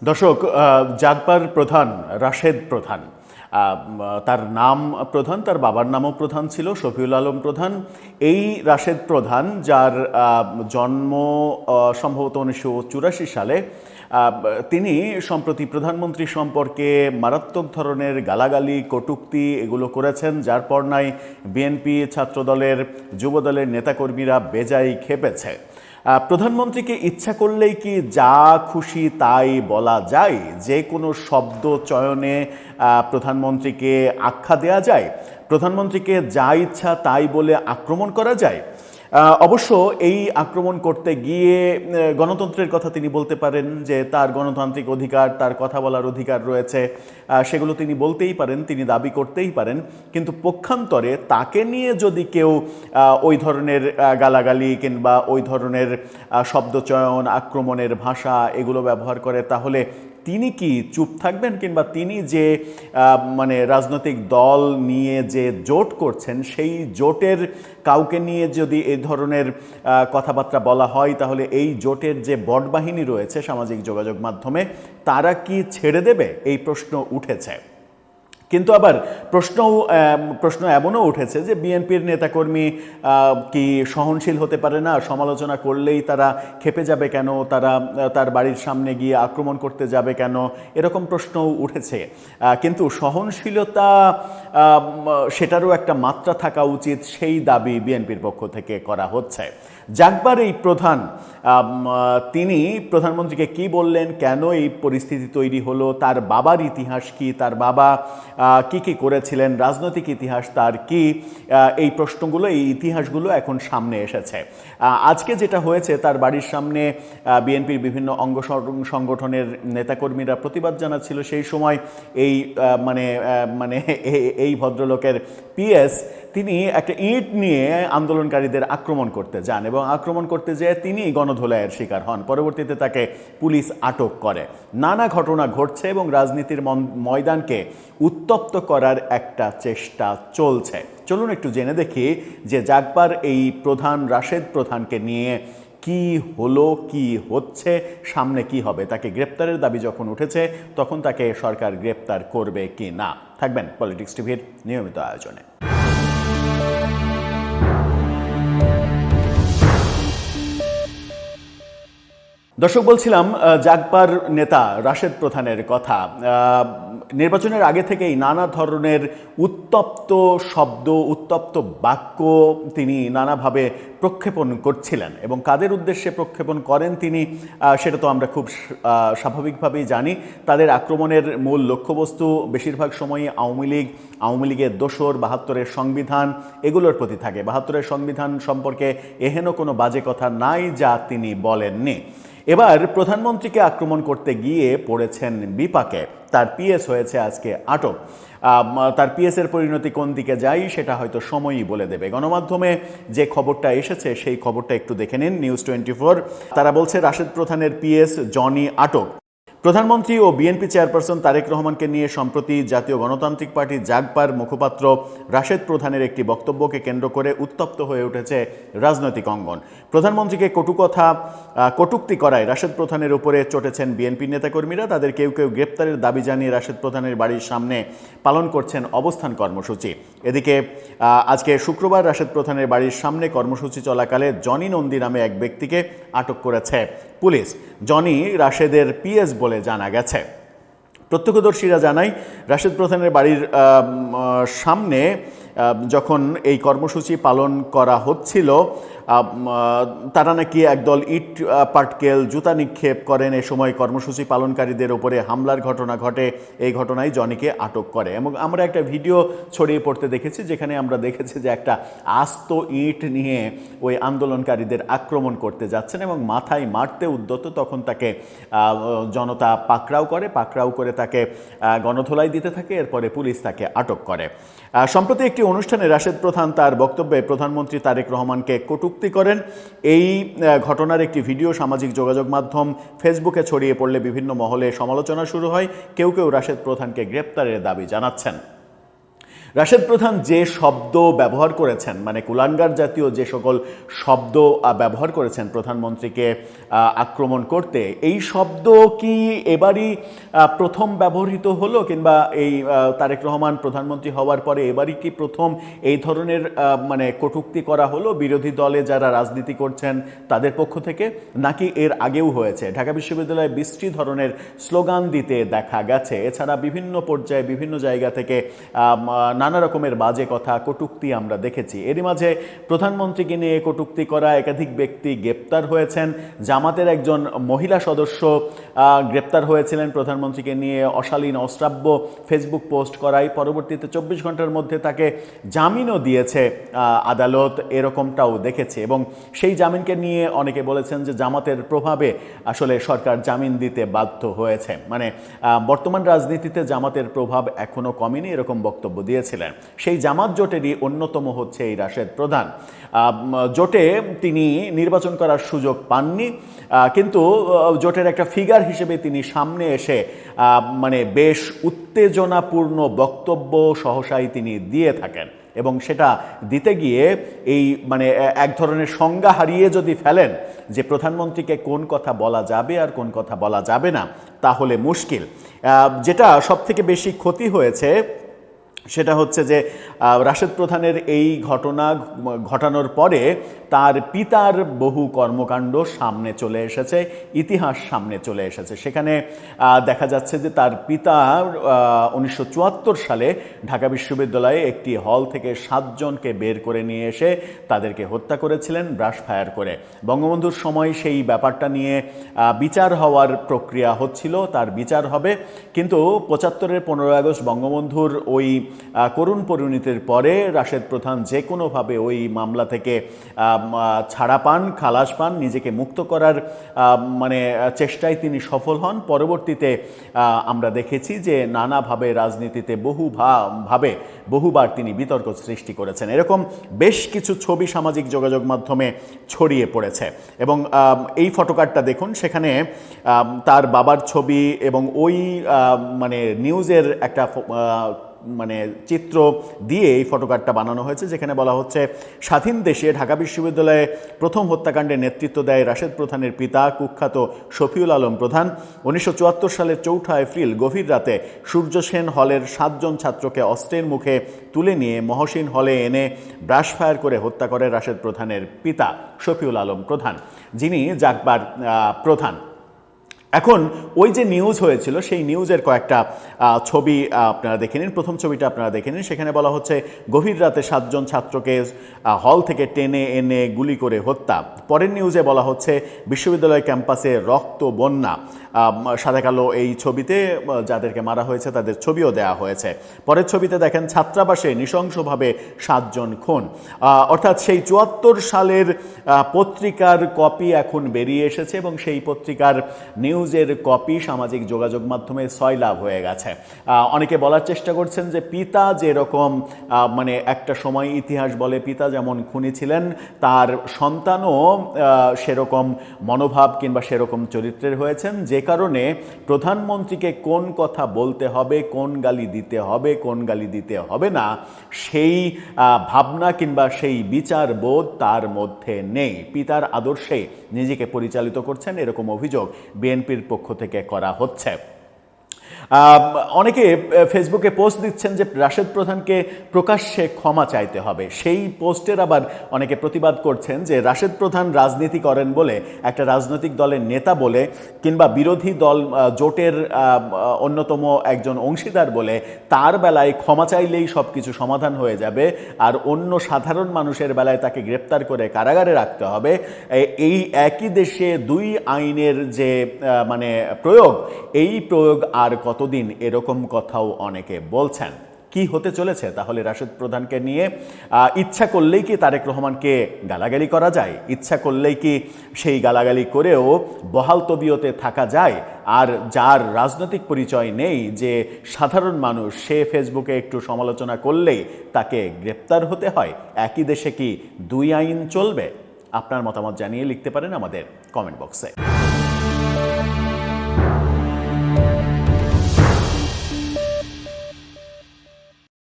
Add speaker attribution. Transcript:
Speaker 1: দর্শক, জাগবার প্রধান রাশেদ প্রধান, তার নাম প্রধান, তার বাবার নামও প্রধান ছিল, শফিউল আলম প্রধান। এই রাশেদ প্রধান, যার জন্ম সম্ভবত 1984 সালে, তিনি সম্প্রতি প্রধানমন্ত্রী সম্পর্কে মারাত্মক ধরনের গালাগালি, কটূক্তি এগুলো করেছেন, যার পরনাই বিএনপি, ছাত্রদলের, যুবদলের নেতাকর্মীরা বেজায় খেপেছে। প্রধানমন্ত্রীকে ইচ্ছা করলেই কি যা খুশি তাই বলা যায়? যে কোনো শব্দ চয়নে প্রধানমন্ত্রীকে আখ্যা দেয়া যায়? প্রধানমন্ত্রীকে যা ইচ্ছা তাই বলে আক্রমণ করা যায়? অবশ্য এই আক্রমণ করতে গিয়ে গণতন্ত্রের কথা তিনি বলতে পারেন, যে তার গণতান্ত্রিক অধিকার, তার কথা বলার অধিকার রয়েছে, সেগুলো তিনি বলতেই পারেন, তিনি দাবি করতেই পারেন। কিন্তু পক্ষান্তরে তাকে নিয়ে যদি কেউ ওই ধরনের গালাগালি কিংবা ওই ধরনের শব্দচয়ন, আক্রমণের ভাষা এগুলো ব্যবহার করে, তাহলে তিনি কি চুপ থাকবেন? কিংবা তিনি যে রাজনৈতিক দল নিয়ে যে জোট করছেন, সেই জোটের কাউকে নিয়ে যদি এই ধরনের কথাবার্তা বলা হয়, তাহলে এই জোটের যে বটবাহিনী রয়েছে সামাজিক যোগাযোগ মাধ্যমে, তারা কি ছেড়ে দেবে? এই প্রশ্ন উঠেছে। কিন্তু আবার প্রশ্ন এমনও উঠেছে যে বিএনপির নেতাকর্মী কি সহনশীল হতে পারে না? সমালোচনা করলেই তারা খেপে যাবে কেন? তারা তার বাড়ির সামনে গিয়ে আক্রমণ করতে যাবে কেন? এরকম প্রশ্নও উঠেছে। কিন্তু সহনশীলতা, সেটারও একটা মাত্রা থাকা উচিত, সেই দাবি বিএনপির পক্ষ থেকে করা হচ্ছে। জাগবার এই প্রধান, তিনি প্রধানমন্ত্রীকে কি বললেন, কেন এই পরিস্থিতি তৈরি হলো, তার বাবার ইতিহাস কি, তার বাবা কি কি করেছিলেন, রাজনৈতিক ইতিহাস তার কি, এই প্রশ্নগুলো, এই ইতিহাসগুলো এখন সামনে এসেছে। আজকে যেটা হয়েছে, তার বাড়ির সামনে বিএনপির বিভিন্ন অঙ্গ সংগঠনের নেতাকর্মীরা প্রতিবাদ জানাচ্ছিল। সেই সময় এই এই ভদ্রলোকের পিএস, তিনি একটা ইট নিয়ে আন্দোলনকারীদের আক্রমণ করতে যান এবং আক্রমণ করতে যেয়ে তিনি গণধোলাইয়ের শিকার হন। পরবর্তীতে তাকে পুলিশ আটক করে। নানা ঘটনা ঘটছে এবং রাজনীতির ময়দানকে উত্তপ্ত করার একটা চেষ্টা চলছে। চলুন একটু জেনে দেখি যে জাগবার এই প্রধান রাশেদ প্রধানকে নিয়ে কি হলো, কি হচ্ছে, সামনে কি হবে। তাকে গ্রেপ্তারের দাবি যখন উঠেছে, তখন তাকে সরকার গ্রেপ্তার করবে কি না। থাকবেন পলিটিক্স টিভির নিয়মিত আয়োজনে। দর্শক, বলছিলাম জাগবার নেতা রাশেদ প্রধানের কথা। নির্বাচনের আগে থেকেই নানা ধরনের উত্তপ্ত শব্দ, উত্তপ্ত বাক্য তিনি নানাভাবে প্রক্ষেপণ করছিলেন, এবং কাদের উদ্দেশ্যে প্রক্ষেপণ করেন তিনি, সেটা তো আমরা খুব স্বাভাবিকভাবেই জানি। তাদের আক্রমণের মূল লক্ষ্যবস্তু বেশিরভাগ সময়ই আওয়ামী লীগের দোসর, ৭২-এর সংবিধান, এগুলোর প্রতি থাকে। ৭২-এর সংবিধান সম্পর্কে এহেন কোনো বাজে কথা নাই যা তিনি বলেননি। এবার প্রধানমন্ত্রীকে আক্রমণ করতে গিয়ে পড়েছেন বিপাকে। তার পিএস হয়েছে আজকে আটক। তার পিএসের পরিণতি কোন দিকে যায় সেটা হয়তো সময়ই বলে দেবে। গণমাধ্যমে যে খবরটা এসেছে সেই খবরটা একটু দেখে নিন। নিউজ 24, তারা বলছে রাশেদ প্রধানের পিএস জনি আটক। প্রধানমন্ত্রী ও বিএনপি চেয়ারপারসন তারেক রহমানকে নিয়ে সম্প্রতি জাতীয় গণতান্ত্রিক পার্টি জাগবার মুখপাত্র রাশেদ প্রধানের একটি বক্তব্যকে কেন্দ্র করে উত্তপ্ত হয়ে উঠেছে রাজনৈতিক অঙ্গন। প্রধানমন্ত্রীকে কটূক্তি করায় রাশেদ প্রধানের উপরে চটেছেন বিএনপি নেতাকর্মীরা। তাদের কেউ কেউ গ্রেপ্তারের দাবি জানিয়ে রাশেদ প্রধানের বাড়ির সামনে পালন করছেন অবস্থান কর্মসূচি। এদিকে আজকে শুক্রবার রাশেদ প্রধানের বাড়ির সামনে কর্মসূচি চলাকালে জনি নন্দী নামে এক ব্যক্তিকে আটক করেছে পুলিশ। জনি রাশেদের পিএস বলে জানা গেছে। প্রত্যক্ষদর্শীরা জানায়, রাশেদ প্রধানের বাড়ির সামনে যখন এই কর্মসূচি পালন করা হচ্ছিল, তারা নাকি একদল ইট পাটকেল, জুতা নিক্ষেপ করেন। এ সময় কর্মসূচি পালনকারীদের উপরে হামলার ঘটনা ঘটে। এই ঘটনায় জনিকে আটক করে এবং আমরা একটা ভিডিও ছড়িয়ে পড়তে দেখেছি, যেখানে আমরা দেখেছি যে একটা আস্ত ইট নিয়ে ওই আন্দোলনকারীদের আক্রমণ করতে যাচ্ছেন এবং মাথায় মারতে উদ্যত। তখন তাকে জনতা পাকড়াও করে তাকে গণধোলাই দিতে থাকে। এরপরে পুলিশ তাকে আটক করে। সম্প্রতি একটি অনুষ্ঠানে রাশেদ প্রধান তার বক্তব্যে প্রধানমন্ত্রী তারেক রহমানকে কটূক্তি করেন। এই ঘটনার একটি ভিডিও সামাজিক যোগাযোগ মাধ্যম ফেসবুকে ছড়িয়ে পড়লে বিভিন্ন মহলে সমালোচনা শুরু হয়। কেউ কেউ রাশেদ প্রধানকে গ্রেপ্তারের দাবি জানাচ্ছেন। রাশেদ প্রধান যে শব্দ ব্যবহার করেছেন, মানে কুলাঙ্গার জাতীয় যে সকল শব্দ ব্যবহার করেছেন প্রধানমন্ত্রীকে আক্রমণ করতে, এই শব্দ কি এবারই প্রথম ব্যবহৃত হলো, কিংবা এই তারেক রহমান প্রধানমন্ত্রী হওয়ার পরে এবারই কি প্রথম এই ধরনের মানে কটূক্তি করা হলো বিরোধী দলে যারা রাজনীতি করছেন তাদের পক্ষ থেকে, নাকি এর আগেও হয়েছে? ঢাকা বিশ্ববিদ্যালয়ে বিশ্রী ধরনের স্লোগান দিতে দেখা গেছে। এছাড়া বিভিন্ন পর্যায়ে বিভিন্ন জায়গা থেকে নানা রকমের বাজে কথা, কটূক্তি আমরা দেখেছি। এরই মাঝে প্রধানমন্ত্রীকে নিয়ে কটূক্তি করা একাধিক ব্যক্তি গ্রেপ্তার হয়েছেন। জামাতের একজন মহিলা সদস্য গ্রেপ্তার হয়েছিলেন প্রধানমন্ত্রীকে নিয়ে অশালীন অশ্রাব্য ফেসবুক পোস্ট করায়। পরবর্তীতে 24 ঘন্টার মধ্যে তাকে জামিনও দিয়েছে আদালত, এরকমটাও দেখেছে। এবং সেই জামিনকে নিয়ে অনেকে বলেছেন যে জামাতের প্রভাবে আসলে সরকার জামিন দিতে বাধ্য হয়েছে, মানে বর্তমান রাজনীতিতে জামাতের প্রভাব এখনো কমেনি, এরকম বক্তব্য দিয়েছিলেন। সেই জামাত জোটেরই অন্যতম হচ্ছে এই রাশেদ প্রধান। জোটে তিনি নির্বাচন করার সুযোগ পাননি, কিন্তু জোটের একটা ফিগার হিসেবে তিনি সামনে এসে মানে বেশ উত্তেজনাপূর্ণ বক্তব্য সহসাই তিনি দিয়ে থাকেন। এবং সেটা দিতে গিয়ে এই মানে এক ধরনের সংজ্ঞা হারিয়ে যদি ফেলেন যে প্রধানমন্ত্রীকে কোন কথা বলা যাবে আর কোন কথা বলা যাবে না, তাহলে মুশকিল। যেটা সবথেকে বেশি ক্ষতি হয়েছে সেটা হচ্ছে যে রাশেদ প্রধানের এই ঘটনা ঘটানোর পরে তার পিতার বহু কর্মকাণ্ড সামনে চলে এসেছে, ইতিহাস সামনে চলে এসেছে। সেখানে দেখা যাচ্ছে যে তার পিতা 1974 সালে ঢাকা বিশ্ববিদ্যালয়ে একটি হল থেকে 7 জনকে বের করে নিয়ে এসে তাদেরকে হত্যা করেছিলেন ব্রাশ ফায়ার করে। বঙ্গবন্ধুর সময় সেই ব্যাপারটা নিয়ে বিচার হওয়ার প্রক্রিয়া হচ্ছিল, তার বিচার হবে। কিন্তু 75-এর 15 আগস্ট বঙ্গবন্ধুর ওই করুণ পরিণতির পরে রাশেদ প্রধান যে কোনোভাবে ওই মামলা থেকে ছাড়া পান, খালাস পান, নিজেকে মুক্ত করার মানে চেষ্টায় তিনি সফল হন। পরবর্তীতে আমরা দেখেছি যে নানাভাবে রাজনীতিতে বহুবার তিনি বিতর্ক সৃষ্টি করেছেন। এরকম বেশ কিছু ছবি সামাজিক যোগাযোগ মাধ্যমে ছড়িয়ে পড়েছে। এবং এই ফটোকার্ডটা দেখুন, সেখানে তার বাবার ছবি এবং ওই মানে নিউজের একটা মানে চিত্র দিয়ে এই ফটোকার্ডটা বানানো হয়েছে, যেখানে বলা হচ্ছে স্বাধীন দেশে ঢাকা বিশ্ববিদ্যালয়ে প্রথম হত্যাকাণ্ডে নেতৃত্ব দেয় রাশেদ প্রধানের পিতা কুখ্যাত শফিউল আলম প্রধান। 1974 সালের 4 এপ্রিল গভীর রাতে সূর্য সেন হলের 7 জন ছাত্রকে অস্ত্রের মুখে তুলে নিয়ে মহসিন হলে এনে ব্রাশ ফায়ার করে হত্যা করে রাশেদ প্রধানের পিতা শফিউল আলম প্রধান, যিনি জাগবার প্রধান। এখন ওই যে নিউজ হয়েছিল সেই নিউজের কয়েকটা ছবি আপনারা দেখে নিন। প্রথম ছবিটা আপনারা দেখে নিন, সেখানে বলা হচ্ছে গভীর রাতে 7 জন ছাত্রকে হল থেকে টেনে এনে গুলি করে হত্যা। পরের নিউজে বলা হচ্ছে বিশ্ববিদ্যালয় ক্যাম্পাসে রক্ত বন্যা। সাদা কালো এই ছবিতে যাদেরকে মারা হয়েছে তাদের ছবিও দেওয়া হয়েছে। পরের ছবিতে দেখেন ছাত্রাবাসে নৃশংসভাবে 7 জন খুন। অর্থাৎ সেই 74 সালের পত্রিকার কপি এখন বেরিয়ে এসেছে এবং সেই পত্রিকার নিউজের কপি সামাজিক যোগাযোগ মাধ্যমে সয়লাভ হয়ে গেছে। অনেকে বলার চেষ্টা করছেন যে পিতা যেরকম মানে একটা সময় ইতিহাস বলে পিতা যেমন খুনি ছিলেন, তার সন্তানও সেরকম মনোভাব কিংবা সেরকম চরিত্রের হয়েছেন, যে কারণে প্রধানমন্ত্রীকে কোন কথা বলতে হবে, কোন গালি দিতে হবে, কোন গালি দিতে হবে না, সেই ভাবনা কিংবা সেই বিচার বোধ তার মধ্যে নেই। পিতার আদর্শে নিজেকে পরিচালিত করছেন, এরকম অভিযোগ বিএনপির পক্ষ থেকে করা হচ্ছে। অনেকে ফেসবুকে পোস্ট দিচ্ছেন যে রাশেদ প্রধানকে প্রকাশ্যে ক্ষমা চাইতে হবে। সেই পোস্টের আবার অনেকে প্রতিবাদ করছেন যে রাশেদ প্রধান রাজনীতি করেন বলে, একটা রাজনৈতিক দলের নেতা বলে কিংবা বিরোধী দল জোটের অন্যতম একজন অংশীদার বলে তার বেলায় ক্ষমা চাইলেই সব কিছু সমাধান হয়ে যাবে, আর অন্য সাধারণ মানুষের বেলায় তাকে গ্রেপ্তার করে কারাগারে রাখতে হবে। এই একই দেশে 2 আইনের যে মানে প্রয়োগ, এই প্রয়োগ আর কতদিন, এরকম কথাও অনেকে বলছেন। কি হতে চলেছে তাহলে রাশেদ প্রধানকে নিয়ে? ইচ্ছা করলেই কি তারেক রহমানকে গালাগালি করা যায়? ইচ্ছা করলেই কি সেই গালাগালি করেও বহাল তবিয়তে থাকা যায়? আর যার রাজনৈতিক পরিচয় নেই, যে সাধারণ মানুষ, সে ফেসবুকে একটু সমালোচনা করলেই তাকে গ্রেপ্তার হতে হয়? একই দেশে কি 2 আইন চলবে? আপনার মতামত জানিয়ে লিখতে পারেন আমাদের কমেন্ট বক্সে।